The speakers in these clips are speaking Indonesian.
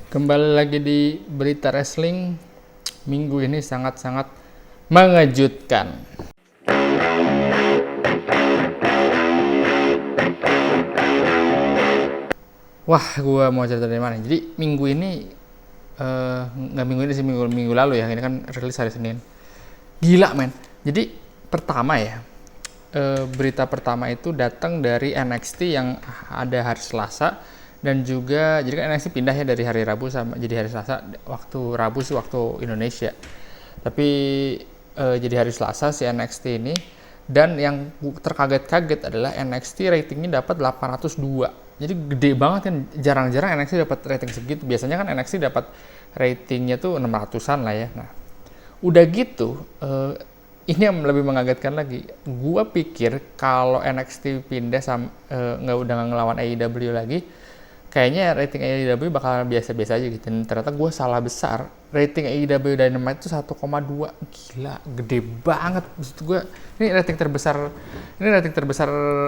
Kembali lagi di berita wrestling. Minggu ini sangat-sangat mengejutkan. Wah, gua mau cerita dari mana? Jadi minggu ini nggak minggu ini sih, minggu lalu ya. Ini kan rilis hari Senin. Gila men. Jadi pertama ya, berita pertama itu datang dari NXT yang ada hari Selasa. Dan juga jadi kan NXT pindah ya dari hari Rabu sama jadi hari Selasa. Waktu Rabu sih waktu Indonesia, tapi jadi hari Selasa si NXT ini. Dan yang terkaget-kaget adalah NXT ratingnya dapat 802. Jadi gede banget kan, jarang-jarang NXT dapat rating segitu. Biasanya kan NXT dapat ratingnya tuh 600-an lah ya. Nah, udah gitu, ini yang lebih mengagetkan lagi. Gua pikir kalau NXT pindah sama udah nggak ngelawan AEW lagi, kayaknya rating AEW bakal biasa-biasa aja gitu. Dan ternyata gue salah besar. Rating AEW Dynamite itu 1,2. Gila, gede banget. Maksud gue, ini rating terbesar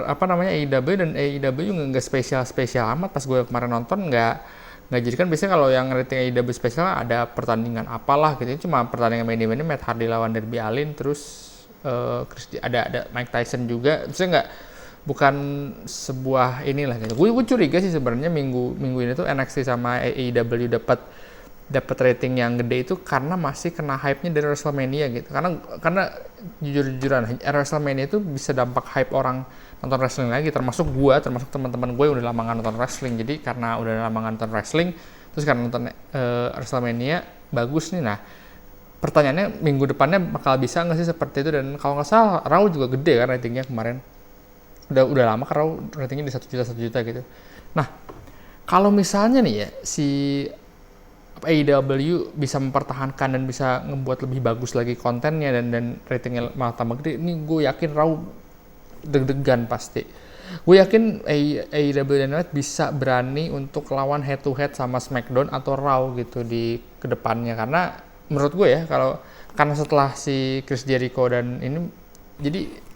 apa namanya AEW, dan AEW nggak spesial amat. Pas gue kemarin nonton nggak jadi kan. Biasanya kalau yang rating AEW spesial ada pertandingan apalah gitu. Cuma pertandingan main eventnya Matt Hardy lawan Darby Allin, terus ada Mike Tyson juga. Maksudnya bukan sebuah inilah gitu. Gue curiga sih sebenarnya minggu ini tuh NXT sama AEW dapat rating yang gede itu karena masih kena hype-nya dari WrestleMania gitu. Karena jujur-jujuran WrestleMania itu bisa dampak hype orang nonton wrestling lagi, termasuk teman-teman gue yang udah lama nggak nonton wrestling. Jadi karena udah lama nggak nonton wrestling, terus karena nonton WrestleMania bagus nih. Nah, pertanyaannya minggu depannya bakal bisa nggak sih seperti itu? Dan kalau nggak salah Raw juga gede kan ratingnya kemarin. Udah lama karena ratingnya di 1 juta gitu. Nah, kalau misalnya nih ya si AEW bisa mempertahankan dan bisa ngebuat lebih bagus lagi kontennya dan ratingnya malah tambah gede, ini gue yakin Raw deg-degan pasti. Gue yakin AEW Dynamite bisa berani untuk lawan head to head sama SmackDown atau Raw gitu di kedepannya, karena menurut gue ya karena setelah si Chris Jericho dan ini, jadi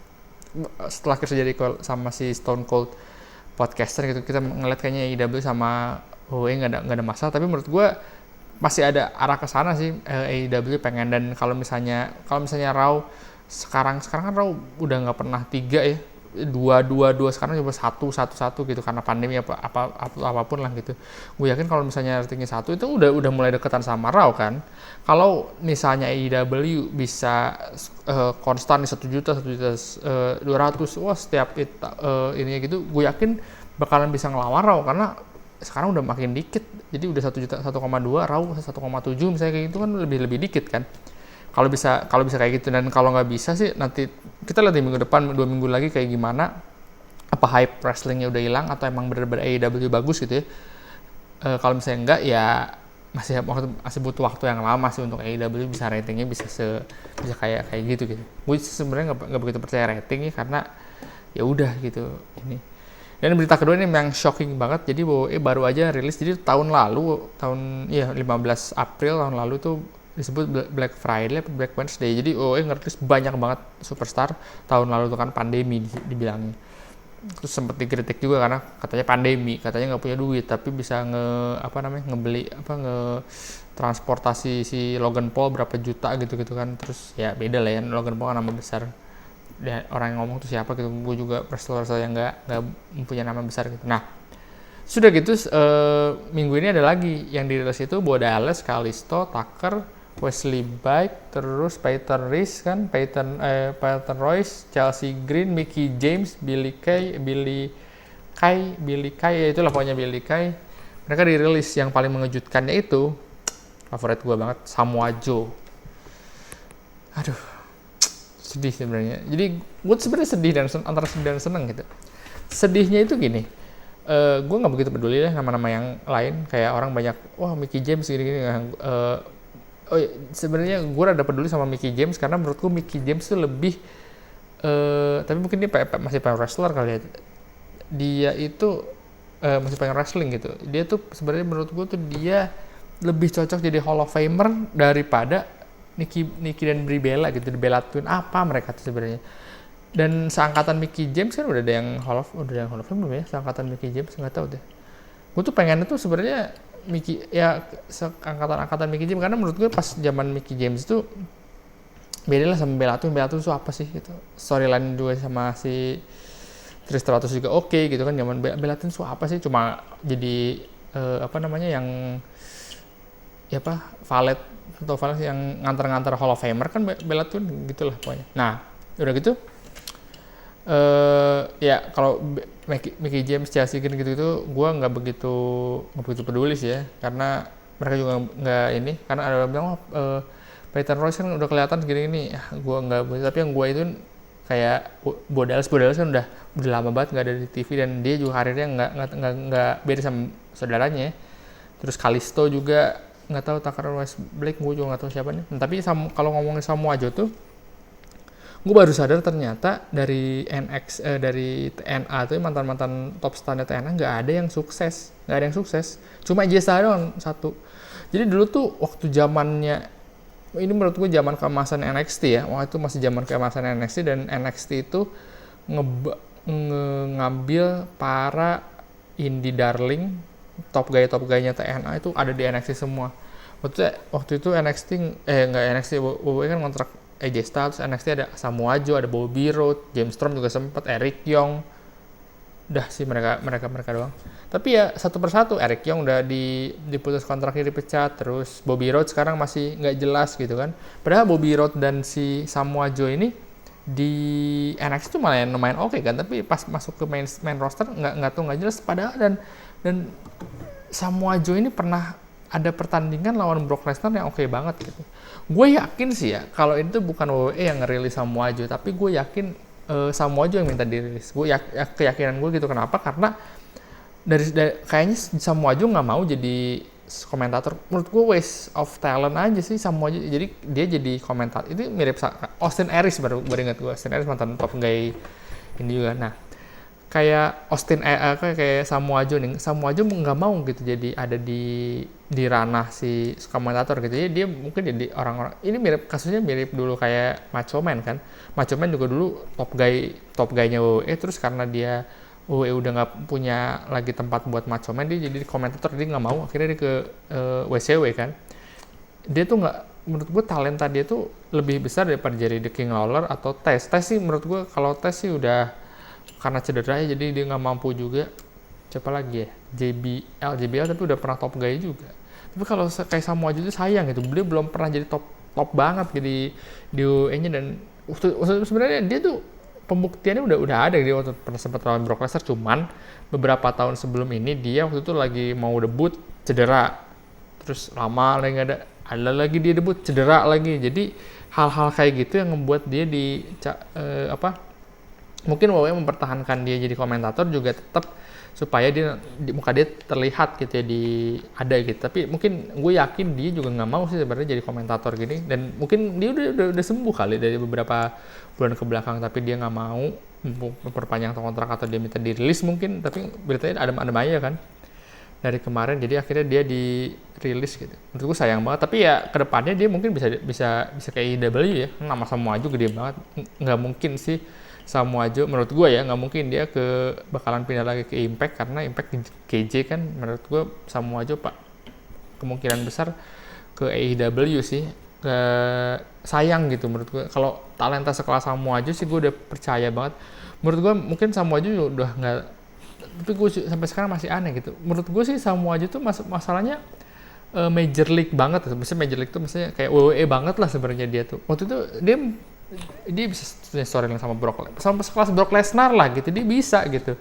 setelah Chris Jericho sama si Stone Cold podcaster gitu, kita ngeliat kayaknya AEW sama WWE nggak ada masalah. Tapi menurut gue masih ada arah ke sana sih AEW pengen. Dan kalau misalnya Raw sekarang kan Raw udah nggak pernah 3 ya, 2 sekarang coba 1 gitu karena pandemi apapun lah gitu. Gue yakin kalau misalnya ratingnya 1 itu udah mulai deketan sama Raw kan. Kalau misalnya AEW bisa konstan di 1 juta 200, wah setiap ini gitu, gue yakin bakalan bisa ngelawan Raw karena sekarang udah makin dikit. Jadi udah 1 juta 1,2, Raw 1,7 misalnya kayak gitu kan lebih dikit kan. Kalau bisa kayak gitu. Dan kalau nggak bisa sih nanti kita lihat di minggu depan, 2 minggu lagi kayak gimana. Apa hype wrestlingnya udah hilang atau emang bener-bener AEW bagus gitu ya. Kalau misalnya enggak ya masih butuh waktu yang lama sih untuk AEW bisa ratingnya bisa kayak gitu. Gue sebenarnya nggak begitu percaya ratingnya karena ya udah gitu ini. Dan berita kedua ini yang shocking banget. Jadi WWE baru aja rilis. Jadi tahun 15 April tahun lalu tuh disebut Black Friday, Black Wednesday. Jadi WWE ngerilis banyak banget superstar. Tahun lalu tuh kan pandemi dibilangnya. Terus sempat dikritik juga karena katanya pandemi, katanya nggak punya duit tapi bisa ngebeli transportasi si Logan Paul berapa juta gitu kan. Terus ya beda lah ya, Logan Paul kan nama besar. Dan orang yang ngomong tuh siapa gitu, gue juga wrestler yang nggak punya nama besar gitu. Nah, sudah gitu minggu ini ada lagi yang dirilis itu Bo Dallas, Kalisto, Tucker, Wesley Pike, terus Peyton Royce, Chelsea Green, Mickey James, Billy Kay, ya itulah pokoknya Billy Kay. Mereka dirilis. Yang paling mengejutkannya itu favorit gue banget, Samoa Joe. Aduh, sedih sebenarnya. Jadi gue sebenarnya sedih dan antara sedih dan seneng gitu. Sedihnya itu gini, gue nggak begitu peduli lah nama-nama yang lain, kayak orang banyak wah Mickey James gini-gini. Sebenarnya gue rada peduli sama Mickey James karena menurutku Mickey James tuh lebih tapi mungkin dia masih pengen wrestler kali ya. Dia itu masih pengen wrestling gitu. Dia tuh sebenarnya menurut gue tuh dia lebih cocok jadi Hall of Famer daripada Nikki dan Brie Bella gitu, di Bella Twin apa mereka tuh sebenarnya. Dan seangkatan Mickey James kan udah ada yang Hall of Fame belum ya? Seangkatan Mickey James nggak tahu deh. Gue tuh pengennya tuh sebenarnya Mickey ya angkatan Mickey James, karena menurut gue pas zaman Mickey James itu beda lah sama Bellator itu apa sih gitu, storyline juga sama si Trish Stratus juga oke gitu kan. Zaman Bellator itu apa sih, cuma jadi apa namanya yang ya apa valet yang ngantar Hall of Famer kan Bellator gitulah pokoknya. Nah udah gitu ya kalau Mickey James, Chelsea gitu gue nggak begitu peduli sih ya, karena mereka juga nggak ini, karena ada orang bilang Peyton Royce kan udah kelihatan gini-gini ya, gue nggak, tapi yang gue itu kayak Bo Dallas kan udah lama banget nggak ada di TV, dan dia juga karirnya nggak beda sama saudaranya. Terus Kalisto juga nggak tahu, Tucker West Blake gue juga nggak tahu siapa nih. Tapi kalau ngomongin Samoa Joe tuh, gue baru sadar ternyata dari dari TNA tuh mantan top star TNA nggak ada yang sukses, cuma Jessa doang satu. Jadi dulu tuh waktu zamannya, ini menurut gue zaman keemasan NXT ya, waktu itu masih zaman keemasan NXT, dan NXT itu ngambil para indie darling, top guy-nya TNA itu ada di NXT semua. Waktu itu NXT WWE kan kontrak AJ Styles, NXT ada Samoa Joe, ada Bobby Roode, James Storm juga sempat, Eric Young, udah sih mereka doang. Tapi ya satu persatu, Eric Young udah diputus kontraknya, dipecat, terus Bobby Roode sekarang masih nggak jelas gitu kan. Padahal Bobby Roode dan si Samoa Joe ini di NXT itu malah lumayan oke kan, tapi pas masuk ke main roster nggak jelas. Padahal dan Samoa Joe ini pernah ada pertandingan lawan Brock Lesnar yang oke banget gitu. Gue yakin sih ya, kalau itu bukan WWE yang ngerilis Samoa Joe, tapi gue yakin Samoa Joe yang minta dirilis. Gue keyakinan gue gitu. Kenapa? Karena dari kayaknya Samoa Joe nggak mau jadi komentator. Menurut gue waste of talent aja sih Samoa Joe. Jadi dia jadi komentator. Itu mirip Austin Aries, baru ingat gue. Austin Aries mantan top guy ini juga. Nah, kayak kayak Samoa Joe nih. Samoa Joe nggak mau gitu jadi ada di ranah si komentator gitu. Jadi dia mungkin jadi orang-orang ini kasusnya mirip dulu kayak Macho Man kan. Macho Man juga dulu top guy-nya WWE, terus karena dia WWE udah nggak punya lagi tempat buat Macho Man, dia jadi komentator, dia nggak mau, akhirnya dia ke WCW kan. Dia tuh nggak, menurut gue talenta dia tuh lebih besar daripada jadi The King Lawler atau Test sih. Menurut gue kalau Test sih udah karena cedera ya, jadi dia nggak mampu juga. Siapa lagi ya, JBL tapi udah pernah top guy juga. Tapi kalau kayak Samoa Joe itu sayang gitu, dia belum pernah jadi top banget gitu di UE-nya. Dan sebenarnya dia tuh pembuktiannya udah ada. Dia waktu pernah sempat lawan Brock Lesnar, cuman beberapa tahun sebelum ini dia waktu itu lagi mau debut cedera, terus lama lagi nggak ada lagi dia debut cedera lagi. Jadi hal-hal kayak gitu yang membuat dia mungkin WWE mempertahankan dia jadi komentator juga tetap supaya muka dia terlihat gitu ya, ada gitu. Tapi mungkin gue yakin dia juga nggak mau sih sebenarnya jadi komentator gini, dan mungkin dia udah sembuh kali dari beberapa bulan ke belakang, tapi dia nggak mau memperpanjang kontrak atau dia minta dirilis mungkin. Tapi beritanya ada aja kan dari kemarin, jadi akhirnya dia dirilis gitu. Menurut gue sayang banget, tapi ya kedepannya dia mungkin bisa kayak IW ya, nama Samoa Joe gede banget, nggak mungkin sih Samoa Joe, menurut gue ya nggak mungkin dia bakalan pindah lagi ke Impact, karena Impact KJ kan. Menurut gue Samoa Joe kemungkinan besar ke AEW sih. Sayang gitu menurut gue, kalau talenta sekelas Samoa Joe sih gue udah percaya banget. Menurut gue mungkin Samoa Joe udah nggak, tapi gue sampai sekarang masih aneh gitu. Menurut gue sih Samoa Joe tuh masalahnya Major League banget. Maksudnya Major League tuh maksudnya kayak WWE banget lah sebenarnya. Dia tuh waktu itu dia bisa storyline sama sekelas Brock Lesnar lah gitu, dia bisa gitu.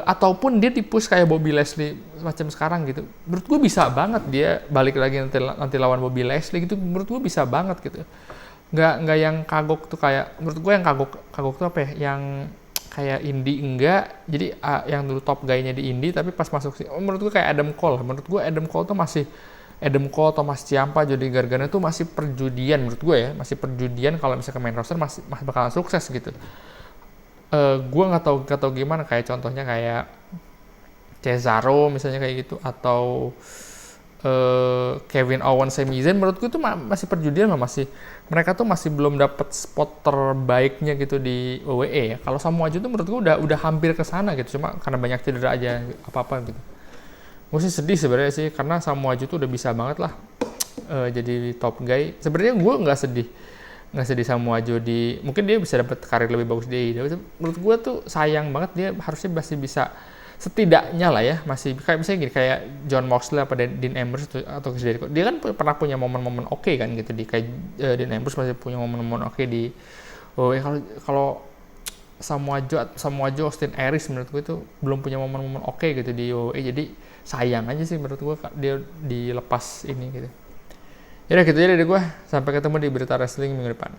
Ataupun dia dipush kayak Bobby Lashley macam sekarang gitu. Menurut gue bisa banget dia balik lagi nanti lawan Bobby Lashley gitu. Menurut gue bisa banget gitu. Nggak yang kagok tuh kayak, menurut gue yang kagok tuh apa ya, yang kayak indie enggak. Jadi yang dulu top guy-nya di indie tapi pas masuk menurut gue kayak Adam Cole. Menurut gue Adam Cole tuh masih Thomas Ciampa, Johnny Gargano tuh masih perjudian menurut gue ya, masih perjudian. Kalau misalnya ke main roster masih bakalan sukses gitu. Gue nggak tahu gimana, kayak contohnya kayak Cesaro misalnya kayak gitu, atau Kevin Owens, Sami Zayn, menurut gue tuh masih perjudian lah, mereka tuh masih belum dapat spot terbaiknya gitu di WWE ya. Kalau Samoa Joe tuh menurut gue udah hampir ke sana gitu, cuma karena banyak cedera aja apa gitu. Gue sih sedih sebenarnya sih, karena Samoa Joe tuh udah bisa banget lah jadi top guy. Sebenarnya gue nggak sedih Samoa Joe mungkin dia bisa dapat karir lebih bagus di AEW. Menurut gue tuh sayang banget, dia harusnya masih bisa setidaknya lah ya, masih kayak misalnya gini, kayak John Moxley apa Dean Ambrose atau Chris Jericho, dia kan pernah punya momen-momen oke kan gitu, di kayak Dean Ambrose masih punya momen-momen oke di kalau Samoa Joe Austin Aries menurut gue itu belum punya momen-momen oke gitu di WWE. Jadi sayang aja sih menurut gue dia dilepas ini gitu. Ya udah gitu aja dari gue, sampai ketemu di berita wrestling minggu depan.